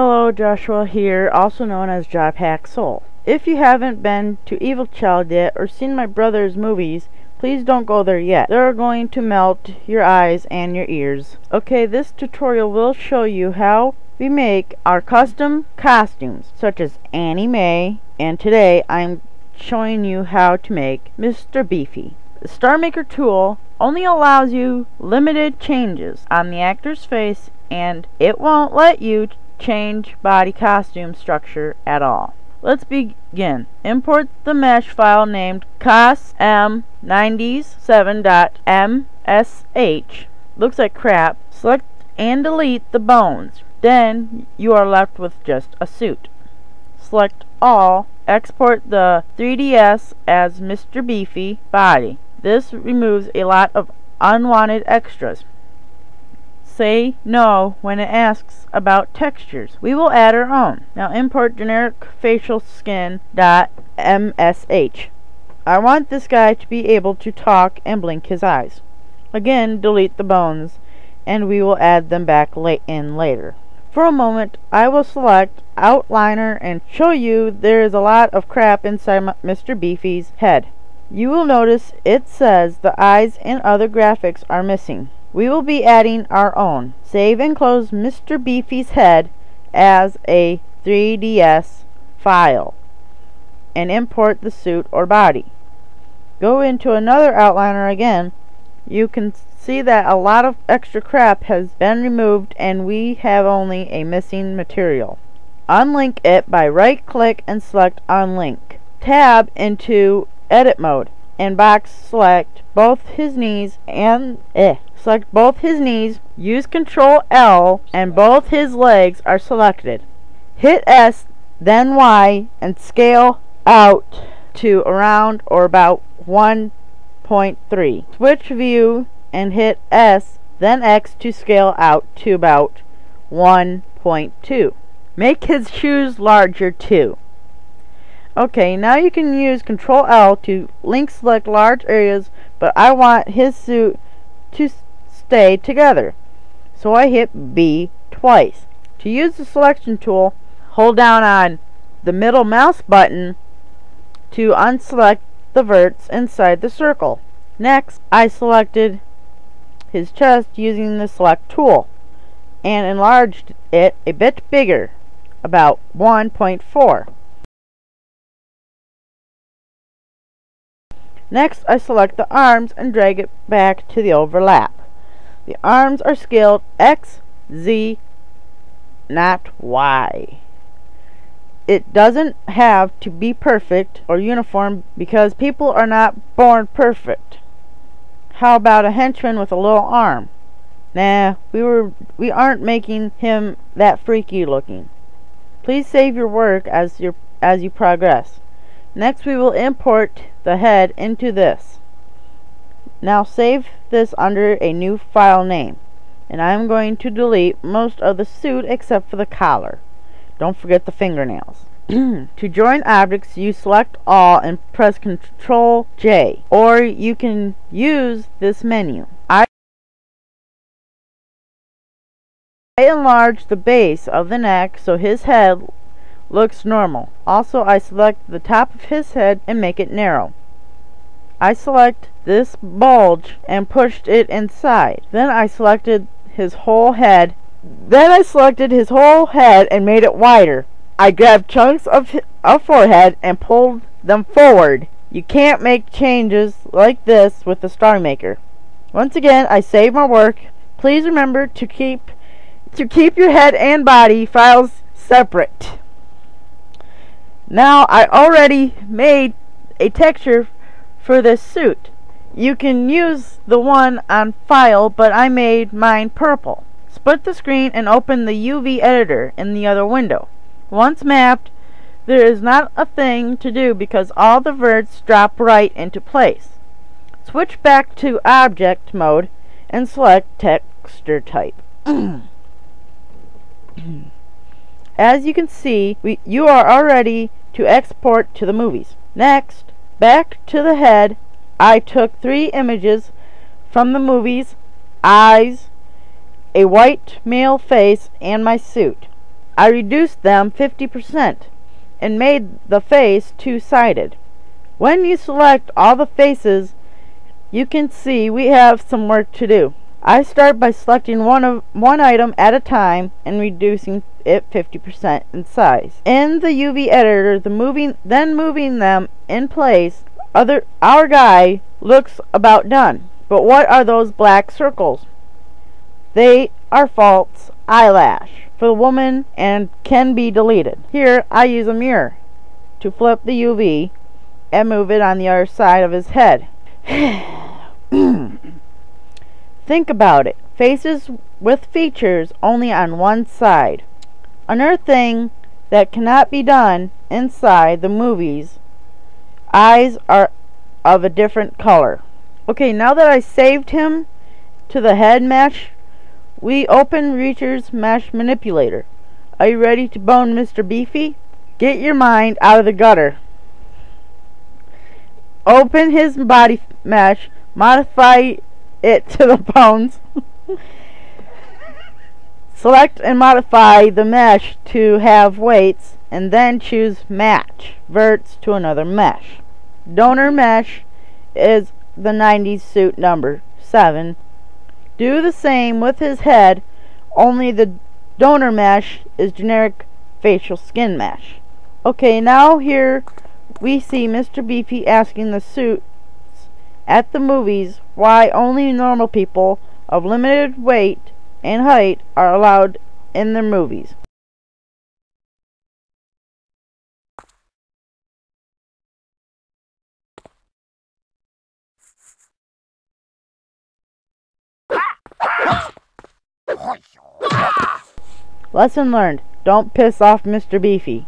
Hello, Joshua here, also known as JobHack Soul. If you haven't been to Evil Child yet or seen my brother's movies, please don't go there yet. They're going to melt your eyes and your ears. Okay, this tutorial will show you how we make our custom costumes, such as Annie Mae, and today I'm showing you how to make Mr. Beefy. The Star Maker tool only allows you limited changes on the actor's face, and it won't let you change body costume structure at all. Let's begin. Import the mesh file named cos97.msh. Looks like crap. Select and delete the bones. Then you are left with just a suit. Select all. Export the 3ds as Mr. Beefy body. This removes a lot of unwanted extras. Say no when it asks about textures. We will add our own. Now import generic facial skin.msh. I want this guy to be able to talk and blink his eyes. Again, delete the bones, and we will add them back in later. For a moment, I will select outliner and show you there is a lot of crap inside Mr. Beefy's head. You will notice it says the eyes and other graphics are missing. We will be adding our own. Save and close Mr. Beefy's head as a 3ds file and import the suit or body. Go into another outliner again. You can see that a lot of extra crap has been removed and we have only a missing material. Unlink it by right click and select unlink. Tab into edit mode and box select both his knees and select both his knees. Use Ctrl L and both his legs are selected. Hit S then Y and scale out to around or about 1.3. Switch view and hit S then X to scale out to about 1.2. Make his shoes larger too. Okay, now you can use Ctrl L to link select large areas, but I want his suit to stay together, so I hit B twice. To use the selection tool, hold down on the middle mouse button to unselect the verts inside the circle. Next, I selected his chest using the select tool and enlarged it a bit bigger, about 1.4. Next, I select the arms and drag it back to the overlap. The arms are scaled X, Z, not Y. It doesn't have to be perfect or uniform because people are not born perfect. How about a henchman with a little arm? Nah, we aren't making him that freaky looking. Please save your work as you progress. Next, we will import the head into this. Now save this under a new file name, and I'm going to delete most of the suit except for the collar. Don't forget the fingernails. To join objects, you select all and press Ctrl J, or you can use this menu. I enlarge the base of the neck so his head looks normal. Also, I select the top of his head and make it narrow. I select this bulge and pushed it inside. Then I selected his whole head. And made it wider. I grabbed chunks of forehead and pulled them forward. You can't make changes like this with the Star Maker. Once again, I save my work. Please remember to keep your head and body files separate. Now I already made a texture for this suit. You can use the one on file, but I made mine purple. Split the screen and open the UV editor in the other window. Once mapped, there is not a thing to do because all the verts drop right into place. Switch back to object mode and select texture type. As you can see, you are all ready to export to the movies. Next, back to the head, I took 3 images from the movies: eyes, a white male face, and my suit. I reduced them 50% and made the face two-sided. When you select all the faces, you can see we have some work to do. I start by selecting one item at a time and reducing it 50% in size. In the UV editor, then moving them in place, our guy looks about done. But what are those black circles? They are false eyelash for the woman and can be deleted. Here I use a mirror to flip the UV and move it on the other side of his head. Think about it. Faces with features only on one side. Another thing that cannot be done inside the movies, eyes are of a different color. Okay, now that I saved him to the head mesh, we open Reacher's Mesh Manipulator. Are you ready to bone Mr. Beefy? Get your mind out of the gutter. Open his body mesh, modify it to the bones. Select and modify the mesh to have weights, and then choose Match Verts to another mesh. Donor mesh is the 90s suit number 7. Do the same with his head, only the donor mesh is generic facial skin mesh. Okay, now here we see Mr. Beefy asking the suits at the movies why only normal people of limited weight and height are allowed in their movies. Lesson learned. Don't piss off Mr. Beefy.